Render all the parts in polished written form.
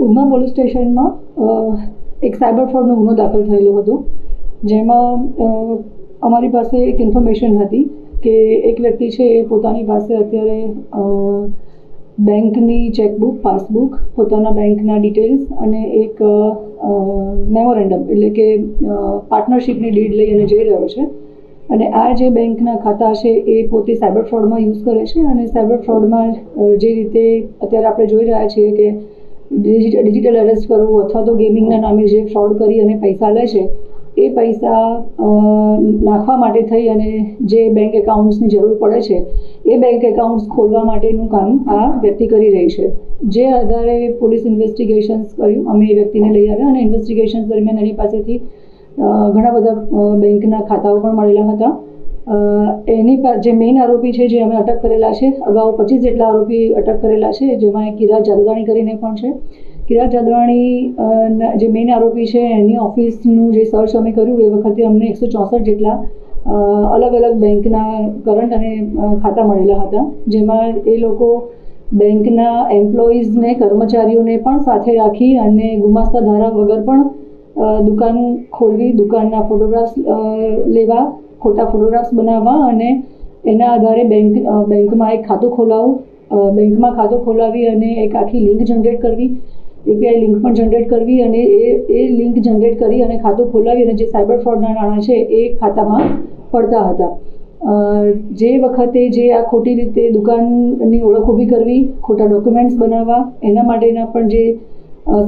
Udhna police સ્ટેશનમાં એક cyber ફ્રોડનો ગુનો દાખલ થયેલો હતો, જેમાં અમારી પાસે એક ઇન્ફોર્મેશન હતી કે એક વ્યક્તિ છે એ પોતાની પાસે અત્યારે બેંકની ચેકબુક, પાસબુક, પોતાના બેંકના ડિટેલ્સ અને એક મેમોરેન્ડમ એટલે કે પાર્ટનરશિપની ડીડ લઈ અને જઈ રહ્યો છે. અને આ જે બેંકના ખાતા છે એ પોતે સાયબર ફ્રોડમાં યુઝ કરે છે. અને સાયબર ફ્રોડમાં જે રીતે અત્યારે આપણે જોઈ રહ્યા છીએ કે ડિજિટલ અરેસ્ટ કરવું અથવા તો ગેમિંગના નામે જે ફ્રોડ કરી અને પૈસા લે છે, એ પૈસા નાખવા માટે થઈ અને જે બેંક એકાઉન્ટ્સની જરૂર પડે છે એ બેંક એકાઉન્ટ્સ ખોલવા માટેનું કામ આ વ્યક્તિ કરી રહી છે. જે આધારે પોલીસ ઇન્વેસ્ટિગેશન્સ કર્યું, અમે એ વ્યક્તિને લઈ આવ્યા અને ઇન્વેસ્ટિગેશન્સ દરમિયાન એની પાસેથી ઘણા બધા બેંકના ખાતાઓ પણ મળેલા હતા. એની જે મેઇન આરોપી છે જે અમે અટક કરેલા છે, અગાઉ 25 જેટલા આરોપી અટક કરેલા છે, જેમાં એક કિરાત જાદવાણી કરીને પણ છે. કિરાત જાદવાણી જે મેઇન આરોપી છે એની ઓફિસનું જે સર્ચ અમે કર્યું એ વખતે અમને 164 જેટલા અલગ અલગ બેંકના કરંટ અને ખાતા મળેલા હતા, જેમાં એ લોકો બેંકના એમ્પ્લોઈઝને, કર્મચારીઓને પણ સાથે રાખી અને ગુમાસ્તા ધારા વગર પણ દુકાન ખોલવી, દુકાનના ફોટોગ્રાફ્સ લેવા, ખોટા ફોટોગ્રાફ્સ બનાવવા અને એના આધારે બેંકમાં એક ખાતું ખોલાવવું, બેંકમાં ખાતું ખોલાવી અને એક આખી લિંક જનરેટ કરવી, API લિંક પણ જનરેટ કરવી અને એ લિંક જનરેટ કરી અને ખાતું ખોલાવી અને જે સાયબર ફ્રોડના નાણાં છે એ ખાતામાં પડતા હતા. જે વખતે જે આ ખોટી રીતે દુકાનની ઓળખ ઊભી કરવી, ખોટા ડોક્યુમેન્ટ્સ બનાવવા, એના માટેના પણ જે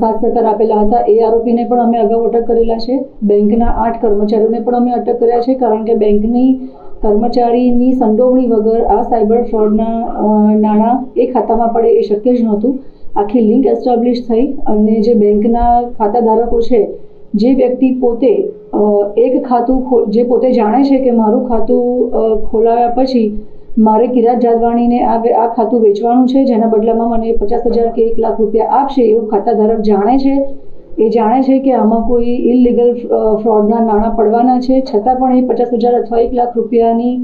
સાથ સહકાર આપેલા હતા એ આરોપીને પણ અમે અગાઉ અટક કરેલા છે. બેંકના 8 કર્મચારીઓને પણ અમે અટક કર્યા છે, કારણ કે બેંકની કર્મચારીની સંડોવણી વગર આ સાયબર ફ્રોડના નાણાં એ ખાતામાં પડે એ શક્ય જ નહોતું. આખી લિંક એસ્ટાબ્લિશ થઈ અને જે બેંકના ખાતા ધારકો છે, જે વ્યક્તિ પોતે એક ખાતું જે પોતે જાણે છે કે મારું ખાતું ખોલાવ્યા પછી મારે કિરાત જાદવાણીને આ ખાતું વેચવાનું છે, જેના બદલામાં મને 50,000 કે 1 લાખ રૂપિયા આપશે, એવું ખાતા ધારક જાણે છે. એ જાણે છે કે આમાં કોઈ ઇલીગલ ફ્રોડના નાણાં પડવાના છે, છતાં પણ એ 50,000 અથવા 1 લાખ રૂપિયાની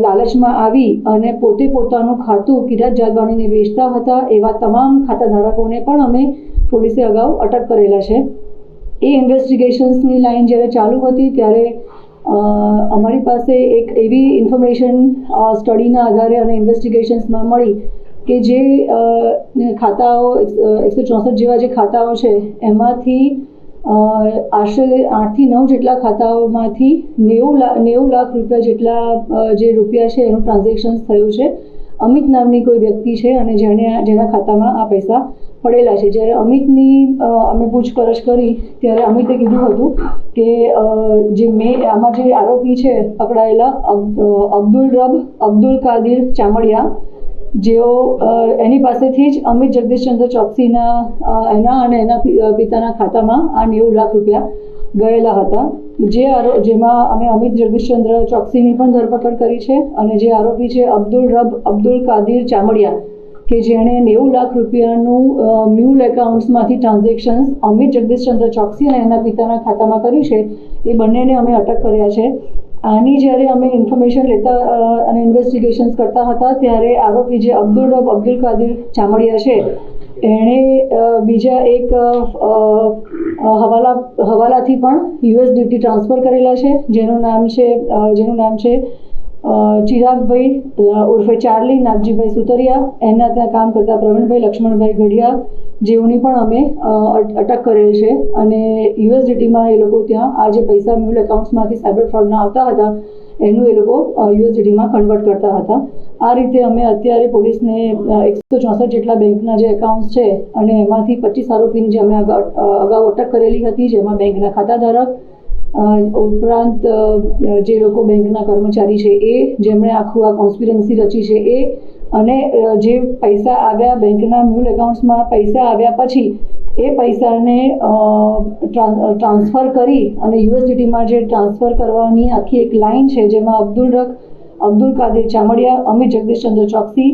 લાલચમાં આવી અને પોતે પોતાનું ખાતું કિરાત જાદવાણીને વેચતા હતા. એવા તમામ ખાતા ધારકોને પણ અમે પોલીસે અગાઉ અટક કરેલા છે. એ ઇન્વેસ્ટિગેશન્સની લાઈન જ્યારે ચાલુ હતી ત્યારે અમારી પાસે એક એવી ઇન્ફોર્મેશન સ્ટડીના આધારે અને ઇન્વેસ્ટિગેશન્સમાં મળી કે જે ખાતાઓ 164 જેવા જે ખાતાઓ છે એમાંથી આશરે 8 થી 9 જેટલા ખાતાઓમાંથી 90 લાખ રૂપિયા જેટલા જે રૂપિયા છે એનું ટ્રાન્ઝેક્શન થયું છે. અમિત નામની કોઈ વ્યક્તિ છે અને જેના ખાતામાં આ પૈસા પડેલા છે. જ્યારે અમિતની અમે પૂછપરછ કરી ત્યારે અમિતે કીધું હતું કે આમાં જે આરોપી છે પકડાયેલા અબ્દુલ કાદિર ચામડિયા, જેઓ એની પાસેથી જ અમિત જગદીશચંદ્ર ચોકસીના અને એના પિતાના ખાતામાં આ 90 લાખ રૂપિયા ગયેલા હતા. જેમાં અમે અમિત જગદીશચંદ્ર ચોકસીની પણ ધરપકડ કરી છે અને જે આરોપી છે અબ્દુલ કાદિર ચામડિયા કે જેણે 90 લાખ રૂપિયાનું મ્યુલ એકાઉન્ટ્સમાંથી ટ્રાન્ઝેક્શન્સ અમિત જગદીશચંદ્ર ચોકસી અને એના પિતાના ખાતામાં કર્યું છે, એ બંનેને અમે અટક કર્યા છે. આની જ્યારે અમે ઇન્ફોર્મેશન લેતા અને ઇન્વેસ્ટિગેશન્સ કરતા હતા ત્યારે આરોપી જે અબ્દુલ કાદિર ચામડિયા છે એણે બીજા એક હવાલાથી પણ USDT ટ્રાન્સફર કરેલા છે, જેનું નામ છે ચિરાગભાઈ ઉર્ફે ચાર્લી નાગજીભાઈ સુતરિયા. એના ત્યાં કામ કરતા પ્રવીણભાઈ લક્ષ્મણભાઈ ગઢિયા, જેઓની પણ અમે અટક કરેલ છે. અને USDTમાં એ લોકો ત્યાં આ જે પૈસા મ્યુલ એકાઉન્ટ્સમાંથી સાયબર ફ્રોડના આવતા હતા એનું એ લોકો USDTમાં કન્વર્ટ કરતા હતા. આ રીતે અમે અત્યારે પોલીસને 164 જેટલા બેંકના જે એકાઉન્ટ્સ છે અને એમાંથી 25 આરોપીની જે અમે અગાઉ અટક કરેલી હતી, જેમાં બેંકના ખાતા ધારક ઉપરાંત જે લોકો બેંકના કર્મચારી છે એ, જેમણે આખું આ કોન્સ્પિરન્સી રચી છે એ, અને જે પૈસા આવ્યા બેંકના મ્યુલ એકાઉન્ટ્સમાં પૈસા આવ્યા પછી એ પૈસાને ટ્રાન્સફર કરી અને USDTમાં જે ટ્રાન્સફર કરવાની આખી એક લાઈન છે, જેમાં અબ્દુલ કાદિર ચામડિયા, અમિત જગદીશચંદ્ર ચોકસી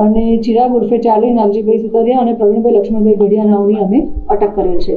અને ચિરાગ ઉર્ફે ચાર્લી નાગજીભાઈ સુતરિયા અને પ્રવીણભાઈ લક્ષ્મણભાઈ ગઢિયા નાઓની અમે અટક કરેલ છે.